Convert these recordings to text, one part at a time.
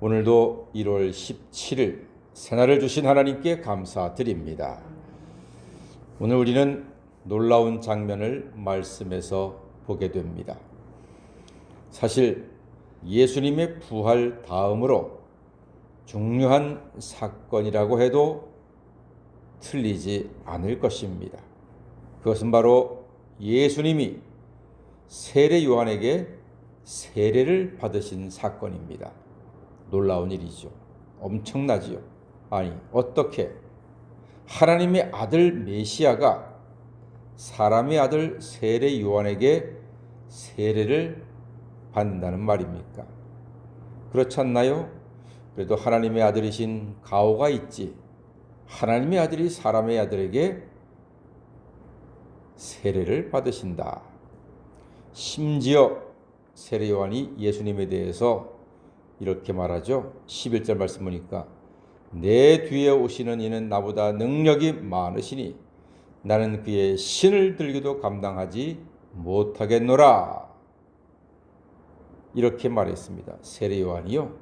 오늘도 1월 17일 새날을 주신 하나님께 감사드립니다. 오늘 우리는 놀라운 장면을 말씀에서 보게 됩니다. 사실 예수님의 부활 다음으로 중요한 사건이라고 해도 틀리지 않을 것입니다. 그것은 바로 예수님이 세례 요한에게 세례를 받으신 사건입니다. 놀라운 일이죠. 엄청나지요. 아니, 어떻게 하나님의 아들 메시아가 사람의 아들 세례 요한에게 세례를 받는다는 말입니까? 그렇지 않나요? 그래도 하나님의 아들이신 가오가 있지. 하나님의 아들이 사람의 아들에게 세례를 받으신다. 심지어 세례 요한이 예수님에 대해서 이렇게 말하죠. 11절 말씀 보니까 내 뒤에 오시는 이는 나보다 능력이 많으시니 나는 그의 신을 들기도 감당하지 못하겠노라. 이렇게 말했습니다. 세례 요한이요.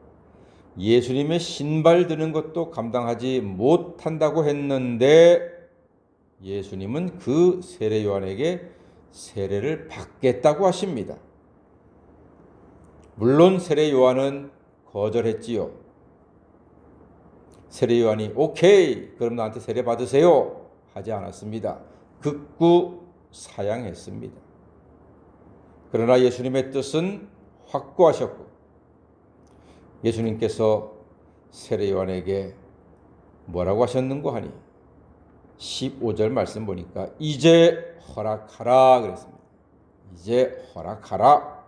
예수님의 신발 드는 것도 감당하지 못한다고 했는데 예수님은 그 세례 요한에게 세례를 받겠다고 하십니다. 물론 세례 요한은 거절했지요. 세례 요한이 오케이, 그럼 나한테 세례 받으세요 하지 않았습니다. 극구 사양했습니다. 그러나 예수님의 뜻은 확고하셨고 예수님께서 세례 요한에게 뭐라고 하셨는고 하니 15절 말씀 보니까 이제 허락하라 그랬습니다. 이제 허락하라.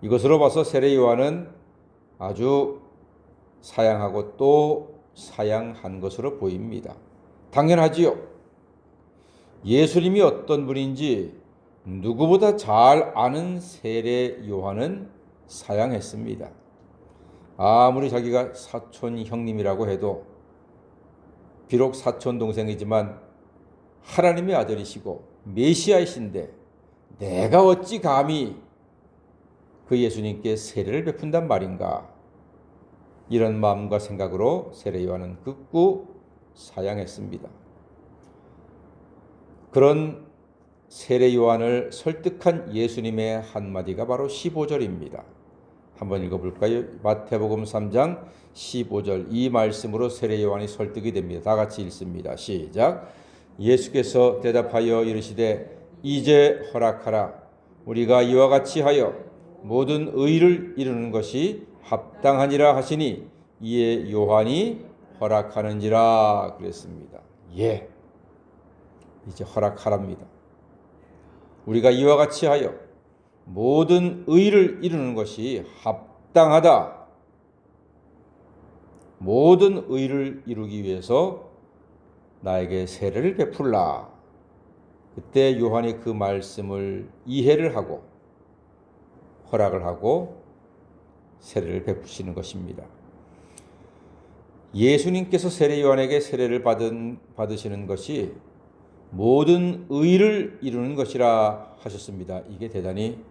이것으로 봐서 세례 요한은 아주 사양하고 또 사양한 것으로 보입니다. 당연하지요. 예수님이 어떤 분인지 누구보다 잘 아는 세례 요한은 사양했습니다. 아무리 자기가 사촌 형님이라고 해도 비록 사촌 동생이지만 하나님의 아들이시고 메시아이신데 내가 어찌 감히 그 예수님께 세례를 베푼단 말인가. 이런 마음과 생각으로 세례 요한은 극구 사양했습니다. 그런 세례 요한을 설득한 예수님의 한마디가 바로 15절입니다. 한번 읽어볼까요? 마태복음 3장 15절 이 말씀으로 세례 요한이 설득이 됩니다. 다 같이 읽습니다. 시작. 예수께서 대답하여 이르시되 이제 허락하라. 우리가 이와 같이 하여 모든 의를 이루는 것이 합당하니라 하시니 이에 요한이 허락하는지라 그랬습니다. 예, 이제 허락하랍니다. 우리가 이와 같이 하여 모든 의를 이루는 것이 합당하다. 모든 의를 이루기 위해서 나에게 세례를 베풀라. 그때 요한이 그 말씀을 이해를 하고 허락을 하고 세례를 베푸시는 것입니다. 예수님께서 세례 요한에게 세례를 받으시는 것이 모든 의를 이루는 것이라 하셨습니다. 이게 대단히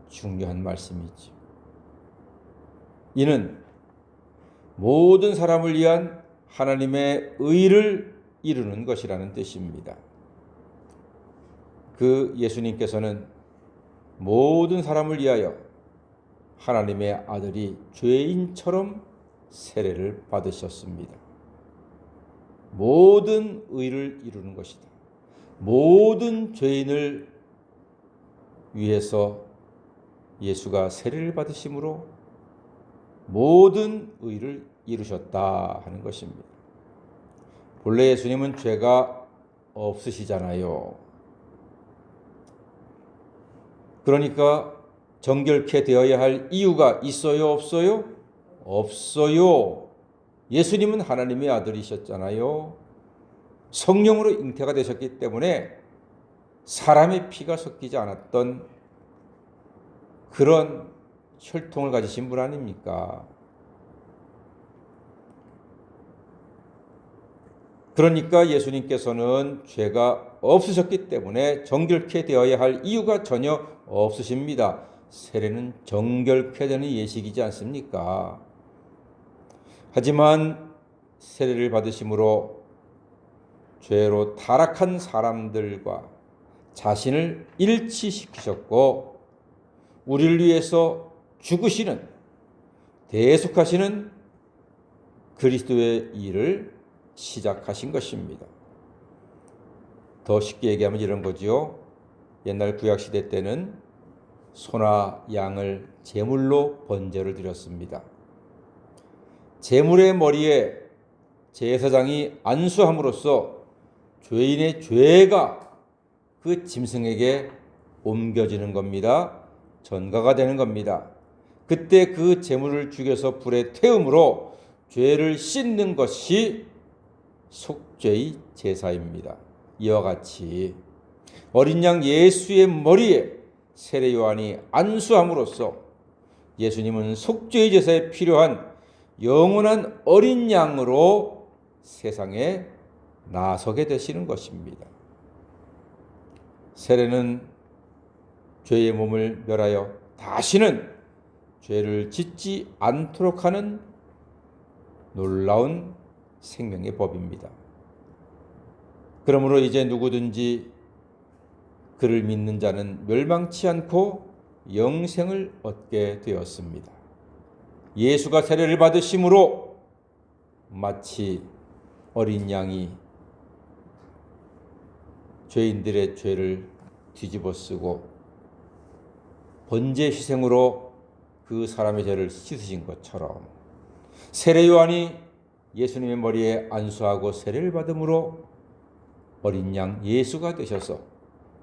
중요한 말씀이죠. 이는 모든 사람을 위한 하나님의 의를 이루는 것이라는 뜻입니다. 그 예수님께서는 모든 사람을 위하여 하나님의 아들이 죄인처럼 세례를 받으셨습니다. 모든 의를 이루는 것이다. 모든 죄인을 위해서 예수가 세례를 받으심으로 모든 의를 이루셨다 하는 것입니다. 본래 예수님은 죄가 없으시잖아요. 그러니까 정결케 되어야 할 이유가 있어요, 없어요? 없어요. 예수님은 하나님의 아들이셨잖아요. 성령으로 잉태가 되셨기 때문에 사람의 피가 섞이지 않았던 그런 혈통을 가지신 분 아닙니까? 그러니까 예수님께서는 죄가 없으셨기 때문에 정결케 되어야 할 이유가 전혀 없으십니다. 세례는 정결케 되는 예식이지 않습니까? 하지만 세례를 받으심으로 죄로 타락한 사람들과 자신을 일치시키셨고 우리를 위해서 죽으시는 대속하시는 그리스도의 일을 시작하신 것입니다. 더 쉽게 얘기하면 이런 거지요. 옛날 구약시대 때는 소나 양을 제물로 번제를 드렸습니다. 제물의 머리에 제사장이 안수함으로써 죄인의 죄가 그 짐승에게 옮겨지는 겁니다. 전가가 되는 겁니다. 그때 그 제물을 죽여서 불에 태움으로 죄를 씻는 것이 속죄의 제사입니다. 이와 같이 어린 양 예수의 머리에 세례 요한이 안수함으로써 예수님은 속죄의 제사에 필요한 영원한 어린 양으로 세상에 나서게 되시는 것입니다. 세례는 죄의 몸을 멸하여 다시는 죄를 짓지 않도록 하는 놀라운 생명의 법입니다. 그러므로 이제 누구든지 그를 믿는 자는 멸망치 않고 영생을 얻게 되었습니다. 예수가 세례를 받으심으로 마치 어린 양이 죄인들의 죄를 뒤집어쓰고 번제 희생으로 그 사람의 죄를 씻으신 것처럼 세례 요한이 예수님의 머리에 안수하고 세례를 받음으로 어린 양 예수가 되셔서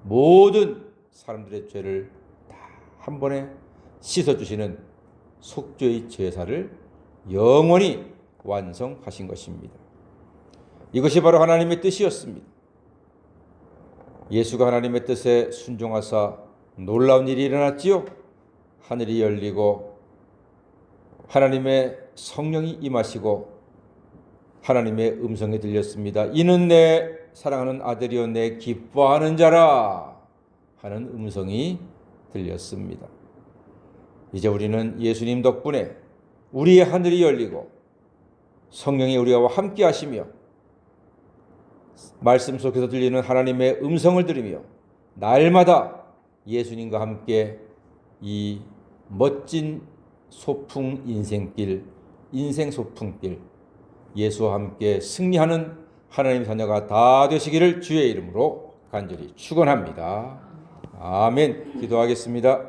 모든 사람들의 죄를 다 한 번에 씻어주시는 속죄의 제사를 영원히 완성하신 것입니다. 이것이 바로 하나님의 뜻이었습니다. 예수가 하나님의 뜻에 순종하사 놀라운 일이 일어났지요. 하늘이 열리고 하나님의 성령이 임하시고 하나님의 음성이 들렸습니다. 이는 내 사랑하는 아들이요 내 기뻐하는 자라 하는 음성이 들렸습니다. 이제 우리는 예수님 덕분에 우리의 하늘이 열리고 성령이 우리와 함께 하시며 말씀 속에서 들리는 하나님의 음성을 들으며 날마다 예수님과 함께 이 멋진 소풍 인생길, 인생 소풍길 예수와 함께 승리하는 하나님 자녀가 다 되시기를 주의 이름으로 간절히 축원합니다. 아멘. 기도하겠습니다.